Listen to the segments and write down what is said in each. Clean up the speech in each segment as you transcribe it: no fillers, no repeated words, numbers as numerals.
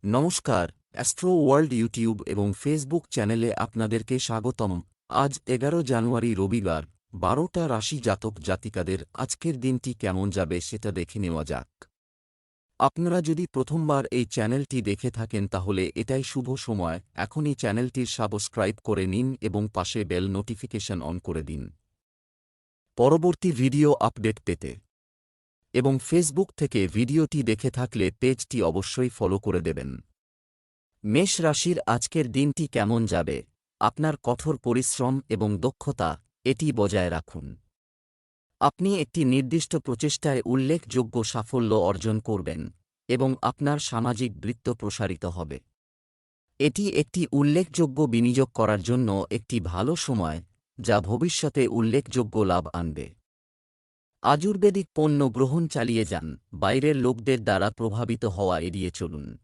নমস্কার, astro world YouTube এবং Facebook চ্যানেলে আপনাদেরকে স্বাগতম। আজ 11 জানুয়ারি রবিবার, 12টা রাশি জাতক জাতিকাদের আজকের দিনটি কেমন যাবে সেটা দেখে নেওয়া যাক। আপনারা যদি প্রথমবার এই চ্যানেলটি দেখে থাকেন তাহলে এটাই শুভ সময়, এখনই চ্যানেলটির সাবস্ক্রাইব করে নিন এবং পাশে বেল নোটিফিকেশন অন করে দিন পরবর্তী ভিডিও আপডেট পেতে। এবং ফেসবুক থেকে ভিডিওটি দেখে থাকলে পেজটি অবশ্যই ফলো করে দেবেন। মেষ রাশির আজকের দিনটি কেমন যাবে? আপনার কঠোর পরিশ্রম এবং দক্ষতা এটি বজায় রাখুন। আপনি একটি নির্দিষ্ট প্রচেষ্টায় উল্লেখযোগ্য সাফল্য অর্জন করবেন এবং আপনার সামাজিক বৃত্ত প্রসারিত হবে। এটি একটি উল্লেখযোগ্য বিনিয়োগ করার জন্য একটি ভালো সময়, যা ভবিষ্যতে উল্লেখযোগ্য লাভ আনবে। আয়ুর্বেদিক পণ্য গ্রহণ চালিয়ে যান, বাইরের লোকদের দ্বারা প্রভাবিত হওয়া এড়িয়ে চলুন।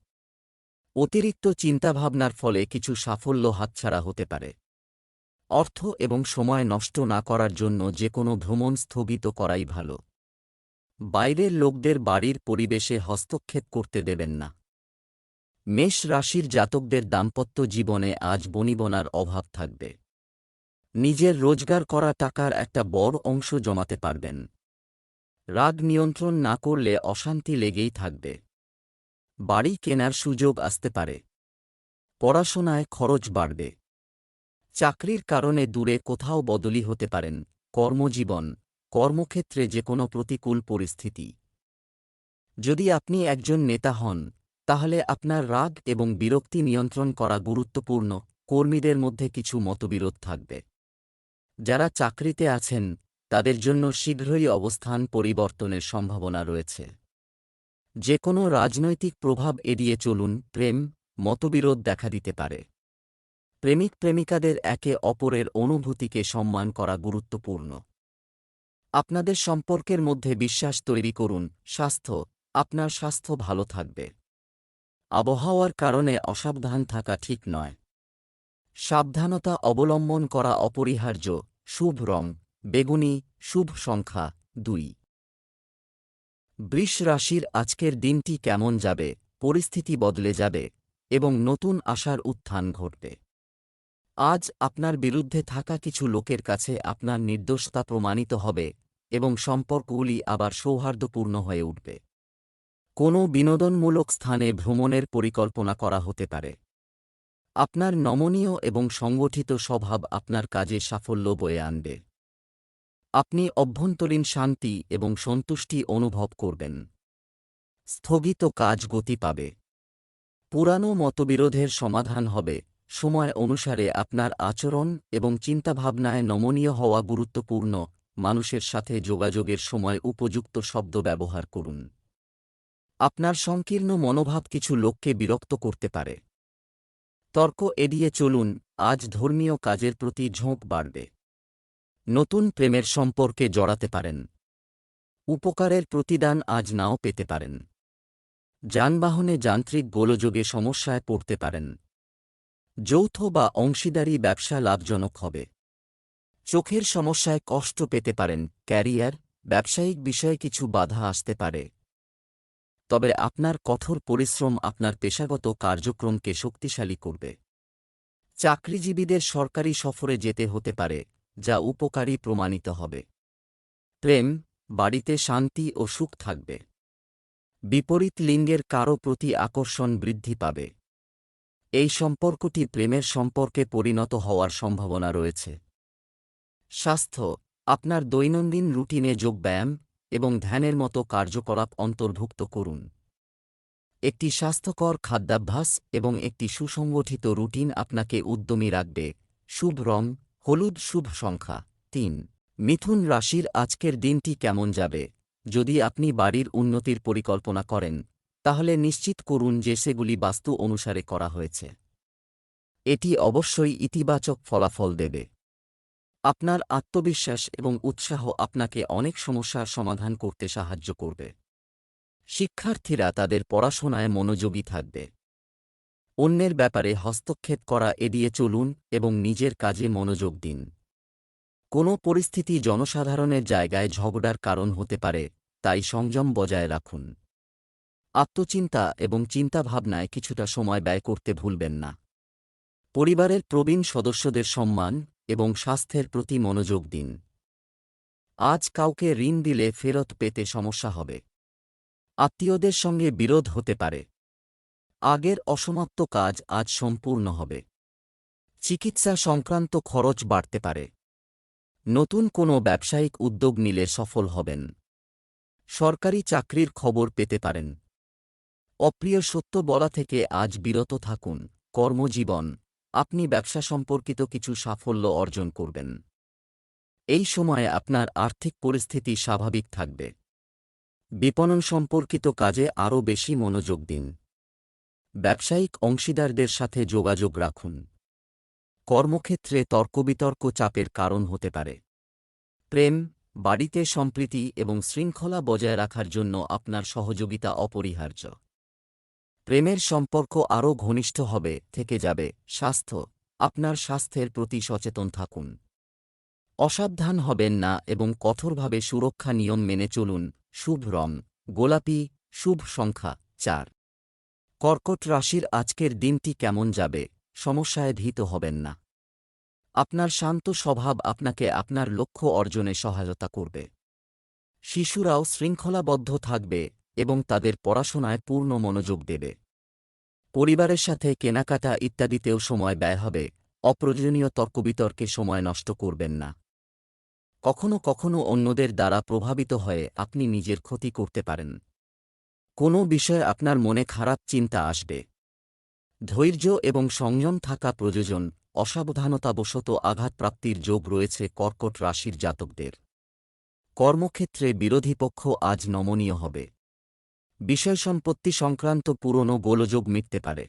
অতিরিক্ত চিন্তাভাবনার ফলে কিছু সাফল্য হাতছাড়া হতে পারে। অর্থ এবং সময় নষ্ট না করার জন্য যে কোনো ভ্রমণ স্থগিত করাই ভালো। বাইরের লোকদের বাড়ির পরিবেশে হস্তক্ষেপ করতে দেবেন না। মেষ রাশির জাতকদের দাম্পত্য জীবনে আজ বনিবনার অভাব থাকবে। নিজের রোজগার করা টাকার একটা বড় অংশ জমাতে পারবেন। রাগ নিয়ন্ত্রণ না করলে অশান্তি লেগেই থাকবে। বাড়ি কেনার সুযোগ আসতে পারে। পড়াশোনায় খরচ বাড়বে। চাকরির কারণে দূরে কোথাও বদলি হতে পারেন। কর্মজীবন, কর্মক্ষেত্রে যে কোনো প্রতিকূল পরিস্থিতি। যদি আপনি একজন নেতা হন, তাহলে আপনার রাগ এবং বিরক্তি নিয়ন্ত্রণ করা গুরুত্বপূর্ণ। কর্মীদের মধ্যে কিছু মতবিরোধ থাকবে। যারা চাকরিতে আছেন, তাদের জন্য শীঘ্রই অবস্থান পরিবর্তনের সম্ভাবনা রয়েছে। যে কোনো রাজনৈতিক প্রভাব এড়িয়ে চলুন। প্রেম, মতবিরোধ দেখা দিতে পারে। প্রেমিক প্রেমিকাদের একে অপরের অনুভূতিকে সম্মান করা গুরুত্বপূর্ণ। আপনাদের সম্পর্কের মধ্যে বিশ্বাস তৈরি করুন। স্বাস্থ্য, আপনার স্বাস্থ্য ভালো থাকবে। আবহাওয়ার কারণে অসাবধান থাকা ঠিক নয়। সাবধানতা অবলম্বন করা অপরিহার্য। শুভ রং বেগুনি, শুভ সংখ্যা 2। বৃষ রাশির আজকের দিনটি কেমন যাবে? পরিস্থিতি বদলে যাবে এবং নতুন আশার উত্থান ঘটবে। আজ আপনার বিরুদ্ধে থাকা কিছু লোকের কাছে আপনার নির্দোষতা প্রমাণিত হবে এবং সম্পর্কগুলি আবার সৌহার্দ্যপূর্ণ হয়ে উঠবে। কোনো বিনোদনমূলক স্থানে ভ্রমণের পরিকল্পনা করা হতে পারে। আপনার নমনীয় এবং সংগঠিত স্বভাব আপনার কাজে সাফল্য বয়ে আনবে। আপনি অভ্যন্তরীণ শান্তি এবং সন্তুষ্টি অনুভব করবেন। স্থগিত কাজ গতি পাবে। পুরানো মতবিরোধের সমাধান হবে। সময় অনুসারে আপনার আচরণ এবং চিন্তাভাবনায় নমনীয় হওয়া গুরুত্বপূর্ণ। মানুষের সাথে যোগাযোগের সময় উপযুক্ত শব্দ ব্যবহার করুন। আপনার সংকীর্ণ মনোভাব কিছু লোককে বিরক্ত করতে পারে। তর্ক এড়িয়ে চলুন। আজ ধর্মীয় কাজের প্রতি ঝোঁক বাড়বে। নতুন প্রেমের সম্পর্কে জড়াতে পারেন। উপকারের প্রতিদান আজ নাও পেতে পারেন। যানবাহনে যান্ত্রিক গোলযোগে সমস্যায় পড়তে পারেন। যৌথ বা অংশীদারি ব্যবসা লাভজনক হবে। চোখের সমস্যায় কষ্ট পেতে পারেন। ক্যারিয়ার, ব্যবসায়িক বিষয়ে কিছু বাধা আসতে পারে। তবে আপনার কঠোর পরিশ্রম আপনার পেশাগত কার্যক্রমকে শক্তিশালী করবে। চাকরিজীবীদের সরকারি সফরে যেতে হতে পারে, যা উপকারী প্রমাণিত হবে। প্রেম, বাড়িতে শান্তি ও সুখ থাকবে। বিপরীত লিঙ্গের কারও প্রতি আকর্ষণ বৃদ্ধি পাবে। এই সম্পর্কটি প্রেমের সম্পর্কে পরিণত হওয়ার সম্ভাবনা রয়েছে। স্বাস্থ্য, আপনার দৈনন্দিন রুটিনে যোগব্যায়াম এবং ধ্যানের মতো কার্যকলাপ অন্তর্ভুক্ত করুন। একটি স্বাস্থ্যকর খাদ্যাভ্যাস এবং একটি সুসংগঠিত রুটিন আপনাকে উদ্যমী রাখবে। শুভ রং হলুদ, শুভ সংখ্যা 3। মিথুন রাশির আজকের দিনটি কেমন যাবে? যদি আপনি বাড়ির উন্নতির পরিকল্পনা করেন, তাহলে নিশ্চিত করুন যে সেগুলি বাস্তু অনুসারে করা হয়েছে। এটি অবশ্যই ইতিবাচক ফলাফল দেবে। আপনার আত্মবিশ্বাস এবং উৎসাহ আপনাকে অনেক সমস্যার সমাধান করতে সাহায্য করবে। শিক্ষার্থীরা তাদের পড়াশোনায় মনোযোগী থাকবে। অন্যের ব্যাপারে হস্তক্ষেপ করা এড়িয়ে চলুন এবং নিজের কাজে মনোযোগ দিন। কোনো পরিস্থিতি জনসাধারণের জায়গায় ঝগড়ার কারণ হতে পারে, তাই সংযম বজায় রাখুন। আত্মচিন্তা এবং চিন্তাভাবনায় কিছুটা সময় ব্যয় করতে ভুলবেন না। পরিবারের প্রবীণ সদস্যদের সম্মান এবং স্বাস্থ্যের প্রতি মনোযোগ দিন। আজ কাউকে ঋণ দিলে ফেরত পেতে সমস্যা হবে। আত্মীয়দের সঙ্গে বিরোধ হতে পারে। আগের অসমাপ্ত কাজ আজ সম্পূর্ণ হবে। চিকিৎসা সংক্রান্ত খরচ বাড়তে পারে। নতুন কোনো ব্যবসায়িক উদ্যোগ নিলে সফল হবেন। সরকারি চাকরির খবর পেতে পারেন। অপ্রিয় সত্য বলা থেকে আজ বিরত থাকুন। কর্মজীবন, আপনি ব্যবসা সম্পর্কিত কিছু সাফল্য অর্জন করবেন। এই সময়ে আপনার আর্থিক পরিস্থিতি স্বাভাবিক থাকবে। বিপণন সম্পর্কিত কাজে আরও বেশি মনোযোগ দিন। ব্যবসায়িক অংশীদারদের সাথে যোগাযোগ রাখুন। কর্মক্ষেত্রে তর্কবিতর্ক চাপের কারণ হতে পারে। প্রেম, বাড়িতে সম্প্রীতি এবং শৃঙ্খলা বজায় রাখার জন্য আপনার সহযোগিতা অপরিহার্য। প্রেমের সম্পর্ক আরও ঘনিষ্ঠ হবে থেকে যাবে। স্বাস্থ্য, আপনার স্বাস্থ্যের প্রতি সচেতন থাকুন। অসাবধান হবেন না এবং কঠোরভাবে সুরক্ষা নিয়ম মেনে চলুন। শুভ রং গোলাপি, শুভ সংখ্যা 4। কর্কট রাশির আজকের দিনটি কেমন যাবে? সমস্যায় ভীত হবেন না। আপনার শান্ত স্বভাব আপনাকে আপনার লক্ষ্য অর্জনে সহায়তা করবে। শিশুরাও শৃঙ্খলাবদ্ধ থাকবে এবং তাদের পড়াশোনায় পূর্ণ মনোযোগ দেবে। পরিবারের সাথে কেনাকাটা ইত্যাদিতেও সময় ব্যয় হবে। অপ্রয়োজনীয় তর্কবিতর্কে সময় নষ্ট করবেন না। কখনো কখনো অন্যদের দ্বারা প্রভাবিত হয়ে আপনি নিজের ক্ষতি করতে পারেন। কোনো বিষয়ে আপনার মনে খারাপ চিন্তা আসবে। ধৈর্য এবং সংযম থাকা প্রয়োজন। অসাবধানতাবশত আঘাতপ্রাপ্তির যোগ রয়েছে কর্কট রাশির জাতকদের। কর্মক্ষেত্রে বিরোধী পক্ষ আজ নমনীয় হবে। বিষয় সম্পত্তি সংক্রান্ত পুরনো গোলযোগ মিটতে পারে।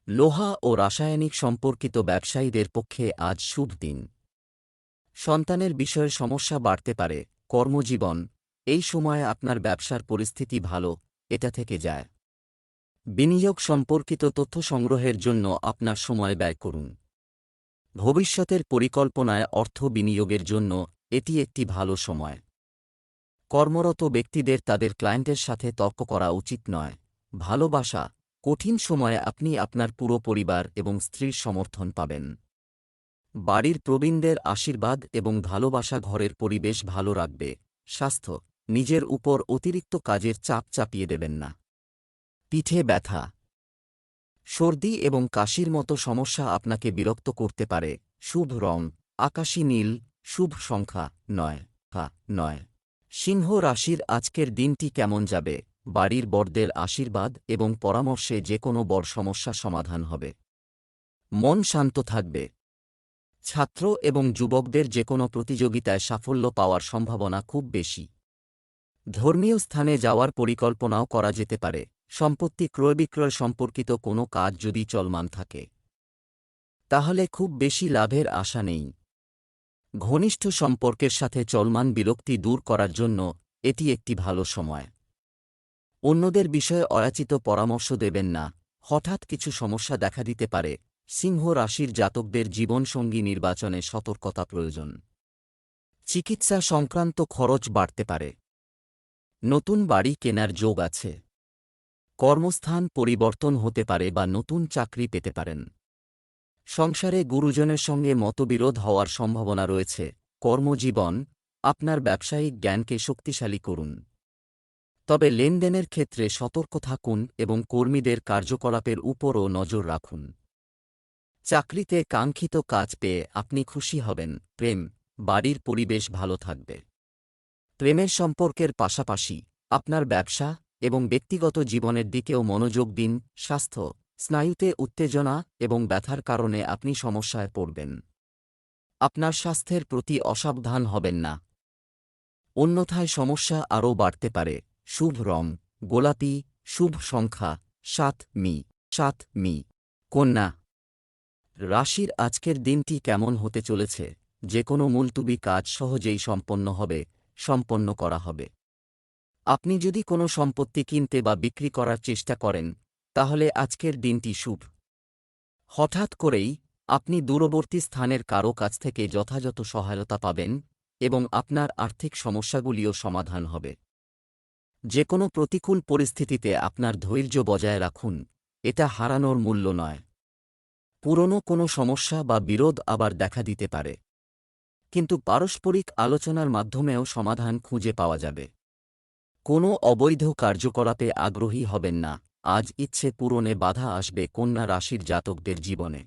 লোহা ও রাসায়নিক সম্পর্কিত ব্যবসায়ীদের পক্ষে আজ শুভ দিন। সন্তানের বিষয়ে সমস্যা বাড়তে পারে। কর্মজীবন, এই সময়ে আপনার ব্যবসার পরিস্থিতি ভালো, এটা থেকে যায়। বিনিয়োগ সম্পর্কিত তথ্য সংগ্রহের জন্য আপনার সময় ব্যয় করুন। ভবিষ্যতের পরিকল্পনায় অর্থ বিনিয়োগের জন্য এটি একটি ভালো সময়। কর্মরত ব্যক্তিদের তাদের ক্লায়েন্টের সাথে তর্ক করা উচিত নয়। ভালোবাসা, কঠিন সময়ে আপনি আপনার পুরো পরিবার এবং স্ত্রীর সমর্থন পাবেন। বাড়ির প্রবীণদের আশীর্বাদ এবং ভালোবাসা ঘরের পরিবেশ ভালো রাখবে। স্বাস্থ্য, নিজের উপর অতিরিক্ত কাজের চাপ চাপিয়ে দেবেন না। পিঠে ব্যথা, সর্দি এবং কাশির মতো সমস্যা আপনাকে বিরক্ত করতে পারে। শুভ রং আকাশী নীল, শুভ সংখ্যা 9। সিংহ রাশির আজকের দিনটি কেমন যাবে? বাড়ির বড়দের আশীর্বাদ এবং পরামর্শে যে কোনো বড় সমস্যা সমাধান হবে। মন শান্ত থাকবে। ছাত্র এবং যুবকদের যে কোনো প্রতিযোগিতায় সাফল্য পাওয়ার সম্ভাবনা খুব বেশি। ধর্মীয় স্থানে যাওয়ার পরিকল্পনাও করা যেতে পারে। সম্পত্তি ক্রয় বিক্রয় সম্পর্কিত কোনো কাজ যদি চলমান থাকে, তাহলে খুব বেশি লাভের আশা নেই। ঘনিষ্ঠ সম্পর্কের সাথে চলমান বিরক্তি দূর করার জন্য এটি একটি ভালো সময়। অন্যদের বিষয়ে অযাচিত পরামর্শ দেবেন না। হঠাৎ কিছু সমস্যা দেখা দিতে পারে। সিংহ রাশির জাতকদের জীবনসঙ্গী নির্বাচনে সতর্কতা প্রয়োজন। চিকিৎসা সংক্রান্ত খরচ বাড়তে পারে। নতুন বাড়ি কেনার যোগ আছে। কর্মস্থান পরিবর্তন হতে পারে বা নতুন চাকরি পেতে পারেন। সংসারে গুরুজনের সঙ্গে মতবিরোধ হওয়ার সম্ভাবনা রয়েছে। কর্মজীবন, আপনার ব্যবসায়িক জ্ঞানকে শক্তিশালী করুন। তবে লেনদেনের ক্ষেত্রে সতর্ক থাকুন এবং কর্মীদের কার্যকলাপের উপরও নজর রাখুন। চাকরিতে কাঙ্ক্ষিত কাজ পেয়ে আপনি খুশি হবেন। প্রেম, বাড়ির পরিবেশ ভালো থাকবে। প্রেমের সম্পর্কের পাশাপাশি আপনার ব্যবসা এবং ব্যক্তিগত জীবনের দিকেও মনোযোগ দিন। স্বাস্থ্য, স্নায়ুতে উত্তেজনা এবং ব্যথার কারণে আপনি সমস্যায় পড়বেন। আপনার স্বাস্থ্যের প্রতি অসাবধান হবেন না, অন্যথায় সমস্যা আরও বাড়তে পারে। শুভ রং গোলাপি, শুভ সংখ্যা 7। কন্যা রাশির আজকের দিনটি কেমন হতে চলেছে? যে কোনো মুলতুবি কাজ সহজেই সম্পন্ন করা হবে। আপনি যদি কোনো সম্পত্তি কিনতে বা বিক্রি করার চেষ্টা করেন, তাহলে আজকের দিনটি শুভ। হঠাৎ করেই আপনি দূরবর্তী স্থানের কারও কাছ থেকে যথাযথ সহায়তা পাবেন এবং আপনার আর্থিক সমস্যাগুলিও সমাধান হবে। যে কোনো প্রতিকূল পরিস্থিতিতে আপনার ধৈর্য বজায় রাখুন, এটা হারানোর মূল্য নয়। পুরনো কোনো সমস্যা বা বিরোধ আবার দেখা দিতে পারে, কিন্তু পারস্পরিক আলোচনার মাধ্যমেও সমাধান খুঁজে পাওয়া যাবে। কোনো অবৈধ কার্যকলাপে আগ্রহী হবেন না, আজ ইচ্ছে পূরণে বাধা আসবে কন্যা রাশির জাতকদের জীবনে।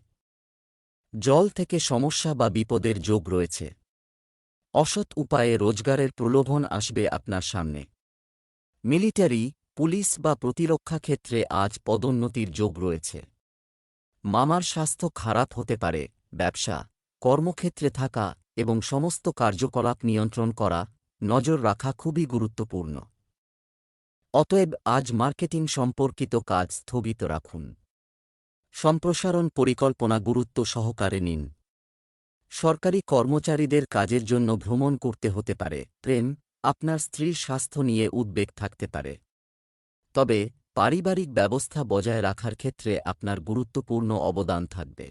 জল থেকে সমস্যা বা বিপদের যোগ রয়েছে। অসৎ উপায়ে রোজগারের প্রলোভন আসবে আপনার সামনে। মিলিটারি, পুলিশ বা প্রতিরক্ষা ক্ষেত্রে আজ পদোন্নতির যোগ রয়েছে। মামার স্বাস্থ্য খারাপ হতে পারে। ব্যবসা, কর্মক্ষেত্রে থাকা এবং সমস্ত কার্যকলাপ নিয়ন্ত্রণ করা, নজর রাখা খুবই গুরুত্বপূর্ণ। অতএব আজ মার্কেটিং সম্পর্কিত কাজ স্থগিত রাখুন। সম্প্রসারণ পরিকল্পনা গুরুত্ব সহকারে নিন। সরকারি কর্মচারীদের কাজের জন্য ভ্রমণ করতে হতে পারে। প্রেম, আপনার স্ত্রীর স্বাস্থ্য নিয়ে উদ্বেগ থাকতে পারে। তবে পারিবারিক ব্যবস্থা বজায় রাখার ক্ষেত্রে আপনার গুরুত্বপূর্ণ অবদান থাকবে।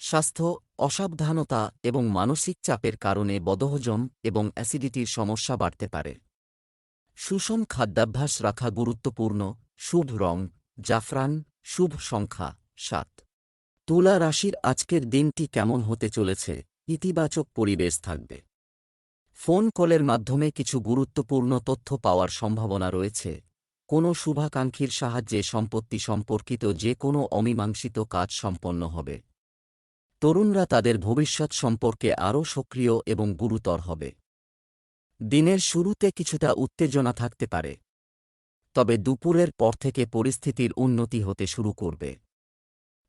স্বাস্থ্য, অসাবধানতা এবং মানসিক চাপের কারণে বদহজম এবং অ্যাসিডিটির সমস্যা বাড়তে পারে। সুষম খাদ্যাভ্যাস রাখা গুরুত্বপূর্ণ। শুভ রং জাফরান, শুভ সংখ্যা 7। তুলা রাশির আজকের দিনটি কেমন হতে চলেছে? ইতিবাচক পরিবেশ থাকবে। ফোন কলের মাধ্যমে কিছু গুরুত্বপূর্ণ তথ্য পাওয়ার সম্ভাবনা রয়েছে। কোনো শুভাকাঙ্ক্ষীর সাহায্যে সম্পত্তি সম্পর্কিত যে কোনো অমীমাংসিত কাজ সম্পন্ন হবে। তরুণরা তাদের ভবিষ্যৎ সম্পর্কে আরও সক্রিয় এবং গুরুতর হবে। দিনের শুরুতে কিছুটা উত্তেজনা থাকতে পারে, তবে দুপুরের পর থেকে পরিস্থিতির উন্নতি হতে শুরু করবে।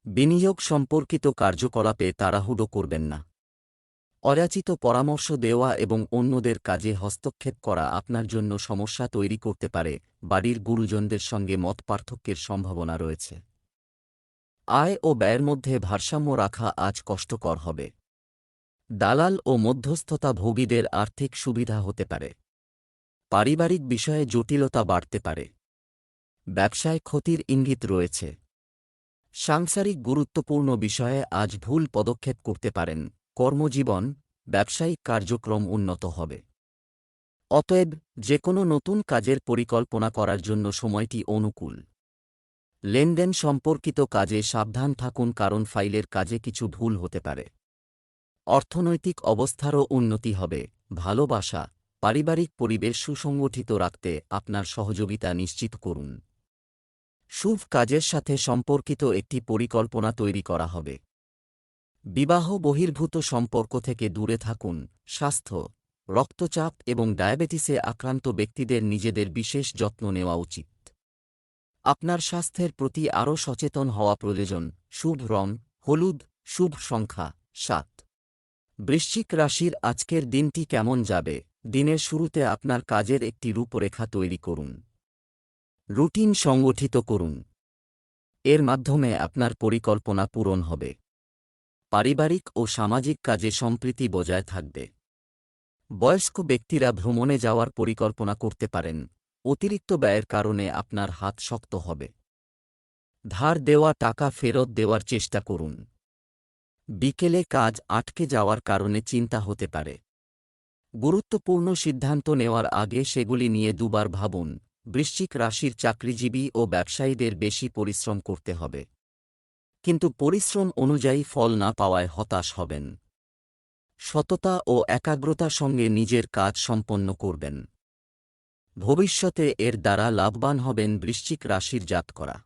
বিনিয়োগ সম্পর্কিত কার্যকলাপে তাড়াহুড়ো করবেন না। অযাচিত পরামর্শ দেওয়া এবং অন্যদের কাজে হস্তক্ষেপ করা আপনার জন্য সমস্যা তৈরি করতে পারে। বাড়ির গুরুজনদের সঙ্গে মতপার্থক্যের সম্ভাবনা রয়েছে। আয় ও ব্যয়ের মধ্যে ভারসাম্য রাখা আজ কষ্টকর হবে। দালাল ও মধ্যস্থতাভোগীদের আর্থিক সুবিধা হতে পারে। পারিবারিক বিষয়ে জটিলতা বাড়তে পারে। ব্যবসায় ক্ষতির ইঙ্গিত রয়েছে। সাংসারিক গুরুত্বপূর্ণ বিষয়ে আজ ভুল পদক্ষেপ করতে পারেন। কর্মজীবন, ব্যবসায়িক কার্যক্রম উন্নত হবে। অতএব যে কোনো নতুন কাজের পরিকল্পনা করার জন্য সময়টি অনুকূল। লেনদেন সম্পর্কিত কাজে সাবধান থাকুন, কারণ ফাইলের কাজে কিছু ভুল হতে পারে। অর্থনৈতিক অবস্থারও উন্নতি হবে। ভালোবাসা, পারিবারিক পরিবেশ সুসংগঠিত রাখতে আপনার সহযোগিতা নিশ্চিত করুন। শুভ কাজের সাথে সম্পর্কিত একটি পরিকল্পনা তৈরি করা হবে। বিবাহ বহির্ভূত সম্পর্ক থেকে দূরে থাকুন। স্বাস্থ্য, রক্তচাপ এবং ডায়াবেটিসে আক্রান্ত ব্যক্তিদের নিজেদের বিশেষ যত্ন নেওয়া উচিত। আপনার স্বাস্থ্যের প্রতি আরও সচেতন হওয়া প্রয়োজন। শুভ রং হলুদ, শুভ সংখ্যা 7। বৃশ্চিক রাশির আজকের দিনটি কেমন যাবে? দিনের শুরুতে আপনার কাজের একটি রূপরেখা তৈরি করুন। রুটিন সংগঠিত করুন। এর মাধ্যমে আপনার পরিকল্পনা পূরণ হবে। পারিবারিক ও সামাজিক কাজে সম্প্রীতি বজায় থাকবে। বয়স্ক ব্যক্তিরা ভ্রমণে যাওয়ার পরিকল্পনা করতে পারেন। অতিরিক্ত ব্যয়ের কারণে আপনার হাত শক্ত হবে। ধার দেওয়া টাকা ফেরত দেওয়ার চেষ্টা করুন। বিকেলে কাজ আটকে যাওয়ার কারণে চিন্তা হতে পারে। গুরুত্বপূর্ণ সিদ্ধান্ত নেওয়ার আগে সেগুলি নিয়ে দুবার ভাবুন। বৃশ্চিক রাশির চাকরিজীবী ও ব্যবসায়ীদের বেশি পরিশ্রম করতে হবে, কিন্তু পরিশ্রম অনুযায়ী ফল না পাওয়ায় হতাশ হবেন। সততা ও একাগ্রতার সঙ্গে নিজের কাজ সম্পন্ন করবেন। ভবিষ্যতে এর দ্বারা লাভবান হবেন বৃশ্চিক রাশির জাতকরা।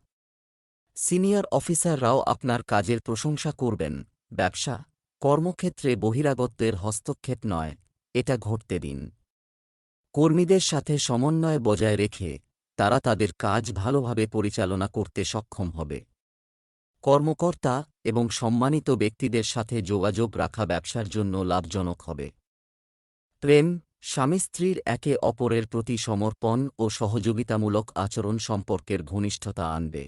সিনিয়র অফিসাররাও আপনার কাজের প্রশংসা করবেন। ব্যবসা, কর্মক্ষেত্রে বহিরাগতদের হস্তক্ষেপ নয়, এটা ঘটতে দিন। কর্মীদের সাথে সমন্বয় বজায় রেখে তারা তাদের কাজ ভালোভাবে পরিচালনা করতে সক্ষম হবে। কর্মকর্তা এবং সম্মানিত ব্যক্তিদের সাথে যোগাযোগ রাখা ব্যবসার জন্য লাভজনক হবে। প্রেম, স্বামী স্ত্রীর একে অপরের প্রতি সমর্পণ ও সহযোগিতামূলক আচরণ সম্পর্কের ঘনিষ্ঠতা আনবে।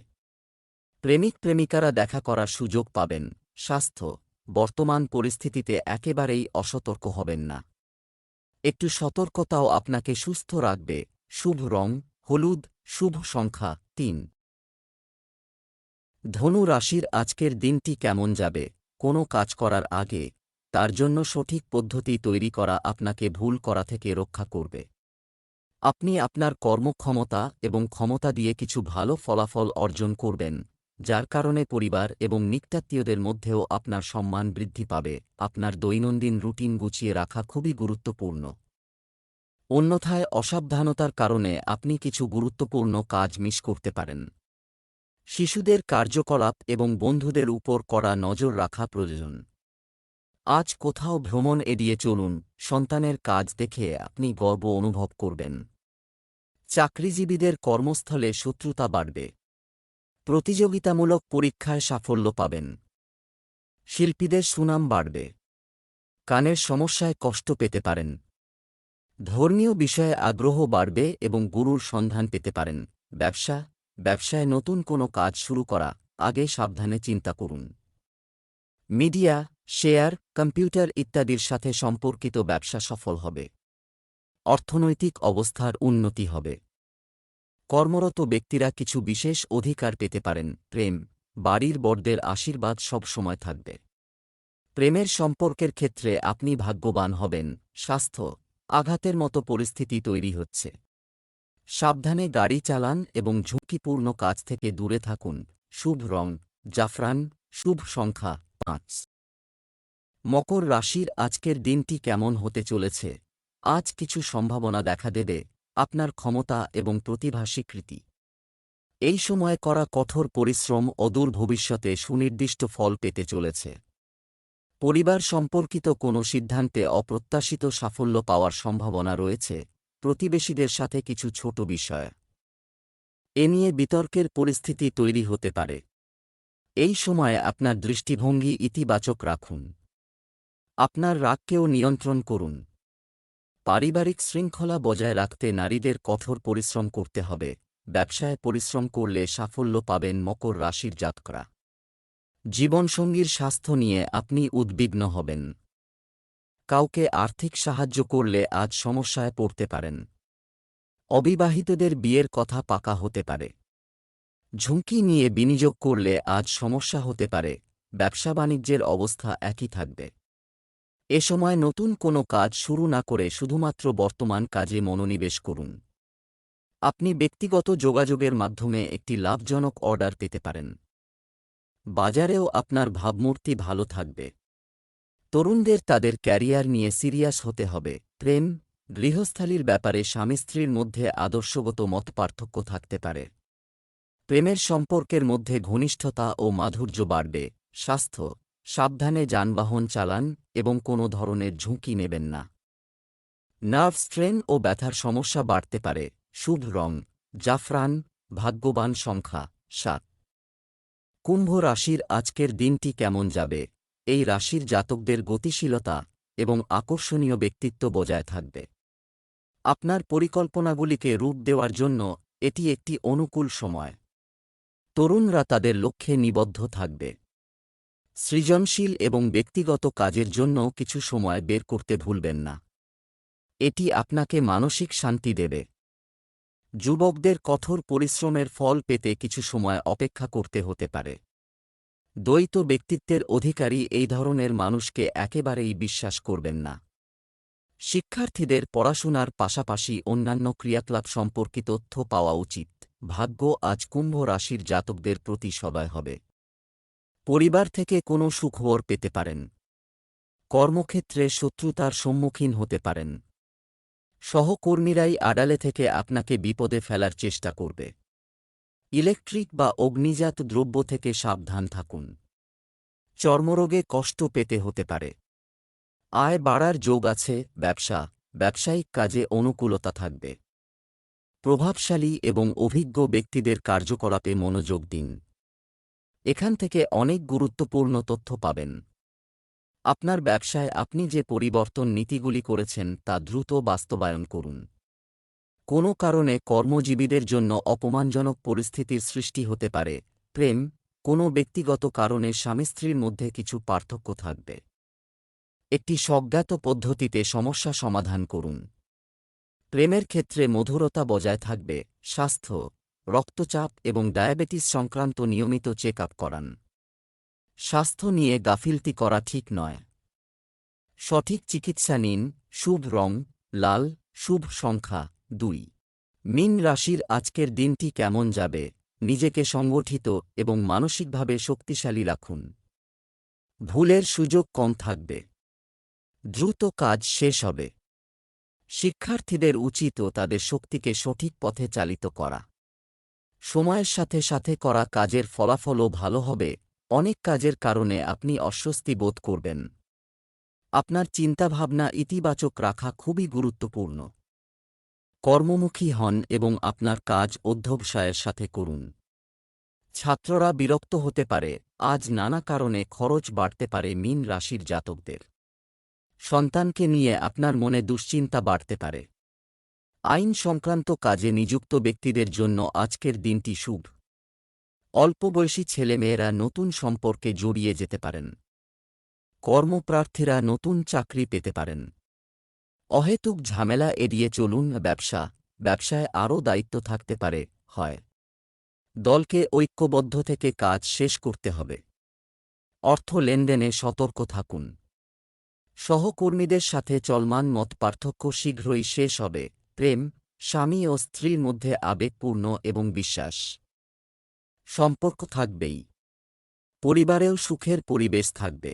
প্রেমিক প্রেমিকারা দেখা করার সুযোগ পাবেন। স্বাস্থ্য, বর্তমান পরিস্থিতিতে একেবারেই অসতর্ক হবেন না। একটু সতর্কতাও আপনাকে সুস্থ রাখবে। শুভ রং হলুদ, শুভ সংখ্যা 3। ধনু রাশির আজকের দিনটি কেমন যাবে? কোনো কাজ করার আগে তার জন্য সঠিক পদ্ধতি তৈরি করা আপনাকে ভুল করা থেকে রক্ষা করবে। আপনি আপনার কর্মক্ষমতা এবং ক্ষমতা দিয়ে কিছু ভালো ফলাফল অর্জন করবেন, যার কারণে পরিবার এবং নিকটাত্মীয়দের মধ্যেও আপনার সম্মান বৃদ্ধি পাবে। আপনার দৈনন্দিন রুটিন গুছিয়ে রাখা খুবই গুরুত্বপূর্ণ। অন্যথায় অসাবধানতার কারণে আপনি কিছু গুরুত্বপূর্ণ কাজ মিস করতে পারেন। শিশুদের কার্যকলাপ এবং বন্ধুদের উপর কড়া নজর রাখা প্রয়োজন। আজ কোথাও ভ্রমণ এড়িয়ে চলুন, সন্তানের কাজ দেখে আপনি গর্ব অনুভব করবেন। চাকরিজীবীদের কর্মস্থলে শত্রুতা বাড়বে। প্রতিযোগিতামূলক পরীক্ষায় সাফল্য পাবেন। শিল্পীদের সুনাম বাড়বে। কানের সমস্যায় কষ্ট পেতে পারেন। ধর্মীয় বিষয়ে আগ্রহ বাড়বে এবং গুরুর সন্ধান পেতে পারেন। ব্যবসায় নতুন কোনো কাজ শুরু করা আগে সাবধানে চিন্তা করুন। মিডিয়া, শেয়ার, কম্পিউটার ইত্যাদির সাথে সম্পর্কিত ব্যবসা সফল হবে। অর্থনৈতিক অবস্থার উন্নতি হবে। কর্মরত ব্যক্তিরা কিছু বিশেষ অধিকার পেতে পারেন। প্রেম, বাড়ির বড়দের আশীর্বাদ সব সময় থাকবে। প্রেমের সম্পর্কের ক্ষেত্রে আপনি ভাগ্যবান হবেন। স্বাস্থ্য, আঘাতের মতো পরিস্থিতি তৈরি হচ্ছে। সাবধানে গাড়ি চালান এবং ঝুঁকিপূর্ণ কাজ থেকে দূরে থাকুন। শুভ রং জাফরান, শুভ সংখ্যা ৫। মকর রাশির আজকের দিনটি কেমন হতে চলেছে? আজ কিছু সম্ভাবনা দেখা দেবে। আপনার ক্ষমতা এবং প্রতিভা স্বীকৃতি। এই সময় করা কঠোর পরিশ্রম অদূর ভবিষ্যতে সুনির্দিষ্ট ফল পেতে চলেছে। পরিবার সম্পর্কিত কোনো সিদ্ধান্তে অপ্রত্যাশিত সাফল্য পাওয়ার সম্ভাবনা রয়েছে। প্রতিবেশীদের সাথে কিছু ছোট বিষয় এ নিয়ে বিতর্কের পরিস্থিতি তৈরি হতে পারে। এই সময়ে আপনার দৃষ্টিভঙ্গি ইতিবাচক রাখুন। আপনার রাগকেও নিয়ন্ত্রণ করুন। পারিবারিক শৃঙ্খলা বজায় রাখতে নারীদের কঠোর পরিশ্রম করতে হবে। ব্যবসায় পরিশ্রম করলে সাফল্য পাবেন মকর রাশির জাতকরা। জীবনসঙ্গীর স্বাস্থ্য নিয়ে আপনি উদ্বিগ্ন হবেন। কাউকে আর্থিক সাহায্য করলে আজ সমস্যায় পড়তে পারেন। অবিবাহিতদের বিয়ের কথা পাকা হতে পারে। ঝুঁকি নিয়ে বিনিয়োগ করলে আজ সমস্যা হতে পারে। ব্যবসা বাণিজ্যের অবস্থা একই থাকবে। এ সময় নতুন কোনো কাজ শুরু না করে শুধুমাত্র বর্তমান কাজে মনোনিবেশ করুন। আপনি ব্যক্তিগত যোগাযোগের মাধ্যমে একটি লাভজনক অর্ডার পেতে পারেন। বাজারেও আপনার ভাবমূর্তি ভালো থাকবে। তরুণদের তাদের ক্যারিয়ার নিয়ে সিরিয়াস হতে হবে। প্রেম, গৃহস্থালির ব্যাপারে স্বামী স্ত্রীর মধ্যে আদর্শগত মতপার্থক্য থাকতে পারে। প্রেমের সম্পর্কের মধ্যে ঘনিষ্ঠতা ও মাধুর্য বাড়বে। স্বাস্থ্য, সাবধানে যানবাহন চালান এবং কোনো ধরনের ঝুঁকি নেবেন না। নার্ভ স্ট্রেন ও ব্যথার সমস্যা বাড়তে পারে। শুভ রং জাফরান, ভাগ্যবান সংখ্যা ৭। কুম্ভ রাশির আজকের দিনটি কেমন যাবে? এই রাশির জাতকদের গতিশীলতা এবং আকর্ষণীয় ব্যক্তিত্ব বজায় থাকবে। আপনার পরিকল্পনাগুলিকে রূপ দেওয়ার জন্য এটি একটি অনুকূল সময়। তরুণরা তাদের লক্ষ্যে নিবদ্ধ থাকবে। সৃজনশীল এবং ব্যক্তিগত কাজের জন্য কিছু সময় বের করতে ভুলবেন না। এটি আপনাকে মানসিক শান্তি দেবে। যুবকদের কঠোর পরিশ্রমের ফল পেতে কিছু সময় অপেক্ষা করতে হতে পারে। দ্বৈত ব্যক্তিত্বের অধিকারী এই ধরনের মানুষকে একেবারেই বিশ্বাস করবেন না। শিক্ষার্থীদের পড়াশোনার পাশাপাশি অন্যান্য ক্রিয়াকলাপ সম্পর্কিত তথ্য পাওয়া উচিত। ভাগ্য আজ কুম্ভ রাশির জাতকদের প্রতি সদয় হবে। পরিবার থেকে কোনো সুখবর পেতে পারেন। কর্মক্ষেত্রে শত্রুতার সম্মুখীন হতে পারেন। সহকর্মীরাই আড়ালে থেকে আপনাকে বিপদে ফেলার চেষ্টা করবে। ইলেকট্রিক বা অগ্নিজাত দ্রব্য থেকে সাবধান থাকুন। চর্মরোগে কষ্ট পেতে হতে পারে। আয় বাড়ার যোগ আছে। ব্যবসায়িক কাজে অনুকূলতা থাকবে। প্রভাবশালী এবং অভিজ্ঞ ব্যক্তিদের কার্যকলাপে মনোযোগ দিন। এখান থেকে অনেক গুরুত্বপূর্ণ তথ্য পাবেন। আপনার ব্যবসায় আপনি যে পরিবর্তন নীতিগুলি করেছেন তা দ্রুত বাস্তবায়ন করুন। কোনো কারণে কর্মজীবীদের জন্য অপমানজনক পরিস্থিতির সৃষ্টি হতে পারে। প্রেম, কোনো ব্যক্তিগত কারণে স্বামী স্ত্রীর মধ্যে কিছু পার্থক্য থাকবে। একটি স্বজ্ঞাত পদ্ধতিতে সমস্যা সমাধান করুন। প্রেমের ক্ষেত্রে মধুরতা বজায় থাকবে। স্বাস্থ্য, রক্তচাপ এবং ডায়াবেটিস সংক্রান্ত নিয়মিত চেক আপ করান। স্বাস্থ্য নিয়ে গাফিলতি করা ঠিক নয়। সঠিক চিকিৎসা নিন। শুভ রং লাল, শুভ সংখ্যা 2 মীন রাশির আজকের দিনটি কেমন যাবে? নিজেকে সংগঠিত এবং মানসিকভাবে শক্তিশালী রাখুন। ভুলের সুযোগ কম থাকবে। দ্রুত কাজ শেষ হবে। শিক্ষার্থীদের উচিত তাদের শক্তিকে সঠিক পথে চালিত করা। সময়ের সাথে সাথে করা কাজের ফলাফলও ভালো হবে। অনেক কাজের কারণে আপনি অস্বস্তি বোধ করবেন। আপনার চিন্তাভাবনা ইতিবাচক রাখা খুবই গুরুত্বপূর্ণ। কর্মমুখী হন এবং আপনার কাজ অধ্যবসায়ের সাথে করুন। ছাত্ররা বিরক্ত হতে পারে। আজ নানা কারণে খরচ বাড়তে পারে মীন রাশির জাতকদের। সন্তানকে নিয়ে আপনার মনে দুশ্চিন্তা বাড়তে পারে। আইন সংক্রান্ত কাজে নিযুক্ত ব্যক্তিদের জন্য আজকের দিনটি শুভ। অল্পবয়সী ছেলেমেয়েরা নতুন সম্পর্কে জড়িয়ে যেতে পারেন। কর্মপ্রার্থীরা নতুন চাকরি পেতে পারেন। অহেতুক ঝামেলা এড়িয়ে চলুন। ব্যবসায় আরও দায়িত্ব থাকতে পারে। হয় দলকে ঐক্যবদ্ধ থেকে কাজ শেষ করতে হবে। অর্থ লেনদেনে সতর্ক থাকুন। সহকর্মীদের সাথে চলমান মতপার্থক্য শীঘ্রই শেষ হবে। প্রেম, স্বামী ও স্ত্রীর মধ্যে আবেগপূর্ণ এবং বিশ্বাস সম্পর্ক থাকবেই। পরিবারেও সুখের পরিবেশ থাকবে।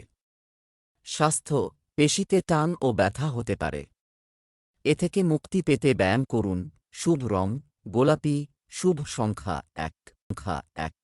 স্বাস্থ্য, পেশিতে টান ও ব্যথা হতে পারে। এ থেকে মুক্তি পেতে ব্যায়াম করুন। শুভ রং গোলাপি। শুভ সংখ্যা 1।